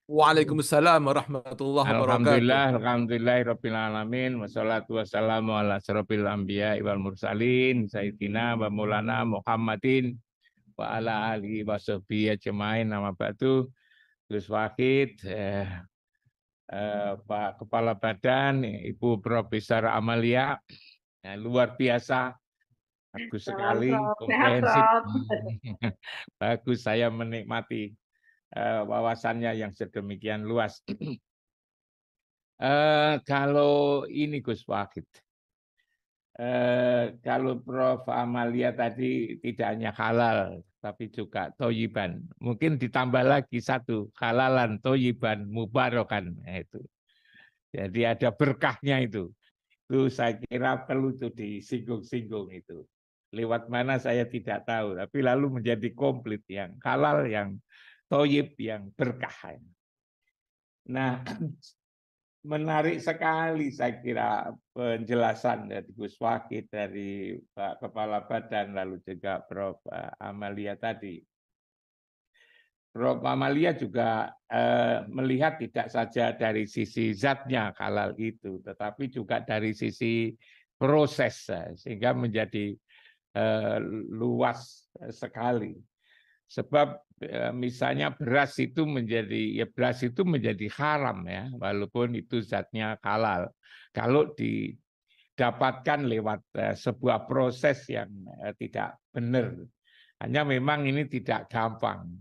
Waalaikumsalam warahmatullahi wabarakatuh. Alhamdulillahirabbil alamin wassalatu wassalamu ala asrofil anbiya wal mursalin sayyidina wa maulana Muhammadin wa ala alihi washabihi ajmain. Nama batu Gus Wahid, Pak Kepala Badan, Ibu Profesor Amalia, luar biasa, bagus Salam, sekali, Prof. Sehat, komprehensif. Prof. Bagus, saya menikmati wawasannya yang sedemikian luas. Kalau ini Gus Wahid, kalau Prof. Amalia tadi tidak hanya halal, tapi juga toyiban. Mungkin ditambah lagi satu, halalan, toyiban, mubarokan. Nah, itu. Jadi ada berkahnya itu. Itu saya kira perlu tuh disinggung-singgung itu. Lewat mana saya tidak tahu, tapi lalu menjadi komplit yang halal, yang toyib, yang berkah. Nah, menarik sekali saya kira penjelasan dari Gus Wahid, dari Pak Kepala Badan, lalu juga Prof. Amalia tadi. Prof. Amalia juga melihat tidak saja dari sisi zatnya halal itu, tetapi juga dari sisi proses, sehingga menjadi luas sekali. Sebab misalnya beras itu menjadi haram ya, walaupun itu zatnya halal. Kalau didapatkan lewat sebuah proses yang tidak benar. Hanya memang ini tidak gampang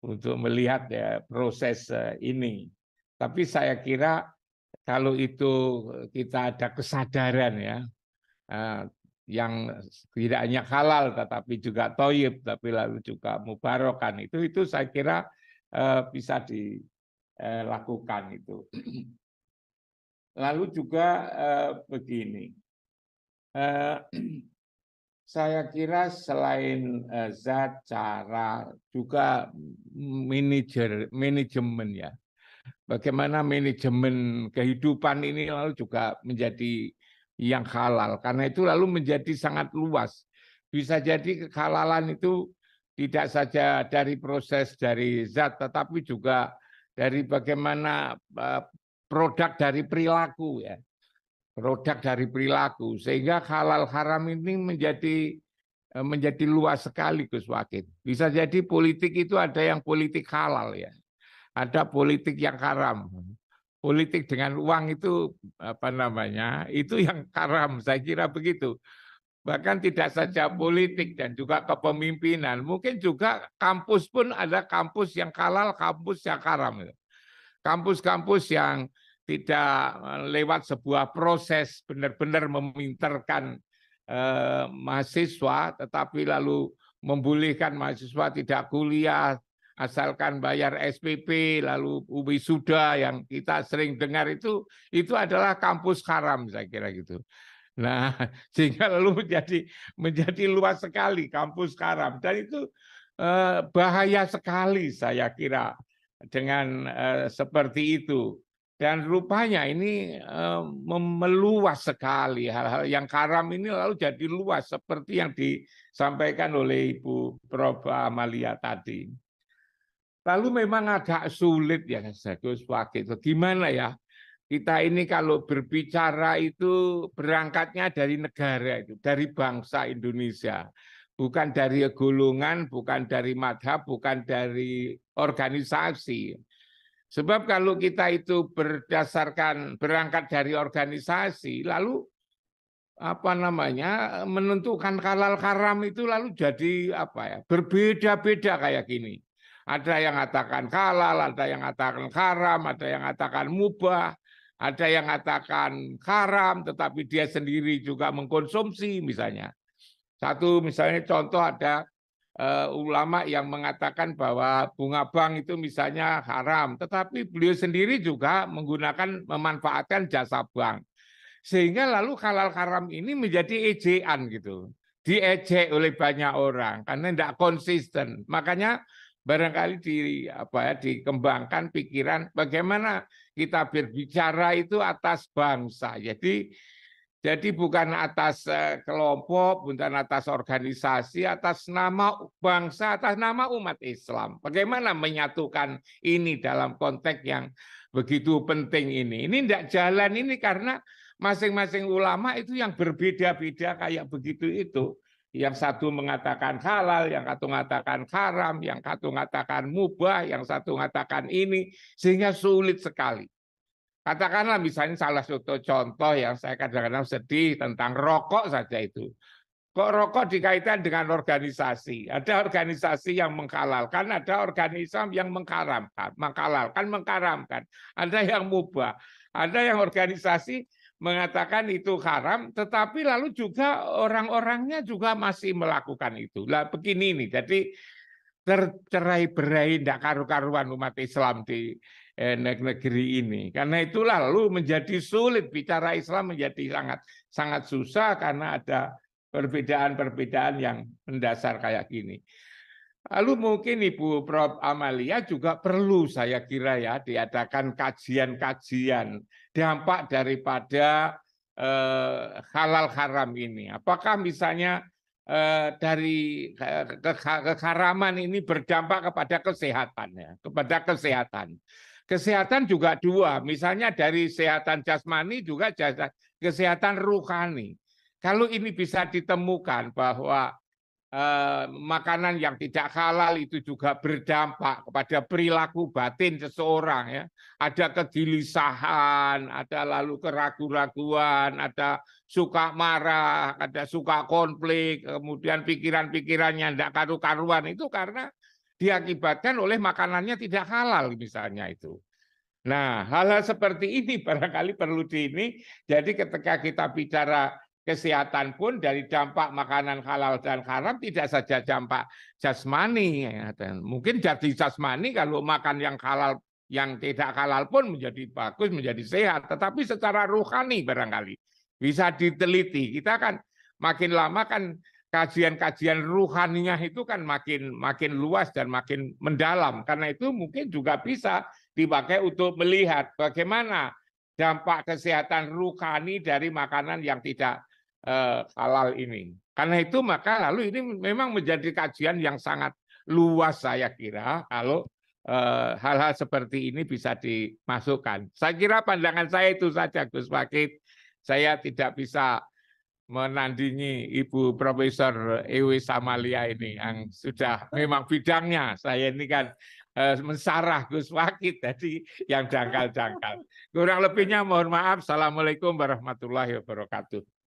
untuk melihat proses ini. Tapi saya kira kalau itu kita ada kesadaran ya, yang tidak hanya halal tetapi juga toyib, tapi lalu juga mubarokan, itu saya kira bisa dilakukan itu. Lalu juga begini, saya kira selain zat, cara, juga manajemen ya, bagaimana manajemen kehidupan ini lalu juga menjadi yang halal. Karena itu lalu menjadi sangat luas. Bisa jadi kehalalan itu tidak saja dari proses dari zat, tetapi juga dari bagaimana produk dari perilaku ya. Produk dari perilaku. Sehingga halal haram ini menjadi luas sekali Gus Wahid. Bisa jadi politik itu ada yang politik halal ya. Ada politik yang haram. Politik dengan uang itu apa namanya? Itu yang haram, saya kira begitu. Bahkan tidak saja politik dan juga kepemimpinan, mungkin juga kampus pun ada kampus yang halal, kampus yang haram. Kampus-kampus yang tidak lewat sebuah proses benar-benar meminterkan mahasiswa, tetapi lalu membolehkan mahasiswa tidak kuliah, asalkan bayar SPP, lalu wisuda yang kita sering dengar itu adalah kampus haram, saya kira gitu. Nah, sehingga lalu menjadi luas sekali kampus haram, dan itu bahaya sekali saya kira dengan seperti itu. Dan rupanya ini meluas sekali, hal-hal yang haram ini lalu jadi luas seperti yang disampaikan oleh Ibu Prof. Amalia tadi. Lalu memang agak sulit ya Gus Wahid. Gimana ya? Kita ini kalau berbicara itu berangkatnya dari negara itu, dari bangsa Indonesia. Bukan dari golongan, bukan dari madhab, bukan dari organisasi. Sebab kalau kita itu berdasarkan berangkat dari organisasi, lalu apa namanya menentukan halal haram itu lalu jadi apa ya berbeda-beda kayak gini. Ada yang mengatakan halal, ada yang mengatakan haram, ada yang mengatakan mubah, ada yang mengatakan haram, tetapi dia sendiri juga mengkonsumsi misalnya. Satu misalnya contoh ada ulama yang mengatakan bahwa bunga bank itu misalnya haram, tetapi beliau sendiri juga memanfaatkan jasa bank. Sehingga lalu halal haram ini menjadi ejekan gitu. Diejek oleh banyak orang karena tidak konsisten. Makanya barangkali dikembangkan pikiran bagaimana kita berbicara itu atas bangsa. Jadi Jadi bukan atas kelompok, bukan atas organisasi, atas nama bangsa, atas nama umat Islam. Bagaimana menyatukan ini dalam konteks yang begitu penting ini. Ini tidak jalan ini karena masing-masing ulama itu yang berbeda-beda kayak begitu itu. Yang satu mengatakan halal, yang satu mengatakan haram, yang satu mengatakan mubah, yang satu mengatakan ini, sehingga sulit sekali. Katakanlah misalnya salah satu contoh yang saya kadang-kadang sedih tentang rokok saja itu. Kok rokok dikaitkan dengan organisasi? Ada organisasi yang menghalalkan, ada organisasi yang mengharamkan, menghalalkan. Ada yang mubah, ada yang organisasi mengatakan itu haram, tetapi lalu juga orang-orangnya juga masih melakukan itu. Lah begini nih, jadi tercerai-berai tidak karu-karuan umat Islam di negeri ini. Karena itulah lalu menjadi sulit bicara Islam, menjadi sangat susah karena ada perbedaan-perbedaan yang mendasar kayak gini. Lalu mungkin Ibu Prof. Amalia juga perlu saya kira ya diadakan kajian-kajian dampak daripada halal haram ini. Apakah misalnya dari keharaman ini berdampak kepada kesehatan ya, kepada kesehatan. Kesehatan juga dua, misalnya dari kesehatan jasmani juga kesehatan rohani. Kalau ini bisa ditemukan bahwa makanan yang tidak halal itu juga berdampak kepada perilaku batin seseorang ya. Ada kegelisahan, ada lalu keraguan-raguan, ada suka marah, ada suka konflik, kemudian pikiran-pikirannya tidak karu-karuan itu karena diakibatkan oleh makanannya tidak halal misalnya itu. Nah, hal-hal seperti ini barangkali perlu ini. Jadi ketika kita bicara kesehatan pun dari dampak makanan halal dan haram tidak saja dampak jasmani. Mungkin jadi jasmani kalau makan yang halal, yang tidak halal pun menjadi bagus, menjadi sehat. Tetapi secara rohani barangkali bisa diteliti. Kita kan makin lama kan kajian-kajian ruhaninya itu kan makin luas dan makin mendalam. Karena itu mungkin juga bisa dipakai untuk melihat bagaimana dampak kesehatan ruhani dari makanan yang tidak halal ini. Karena itu maka lalu ini memang menjadi kajian yang sangat luas saya kira kalau hal-hal seperti ini bisa dimasukkan. Saya kira pandangan saya itu saja Gus Wakid. Saya tidak bisa menandingi Ibu Profesor Ewis Amalia ini yang sudah memang bidangnya. Saya ini kan mensarah Gus Wakid, jadi yang jangkal-jangkal. Kurang lebihnya mohon maaf. Assalamualaikum warahmatullahi wabarakatuh.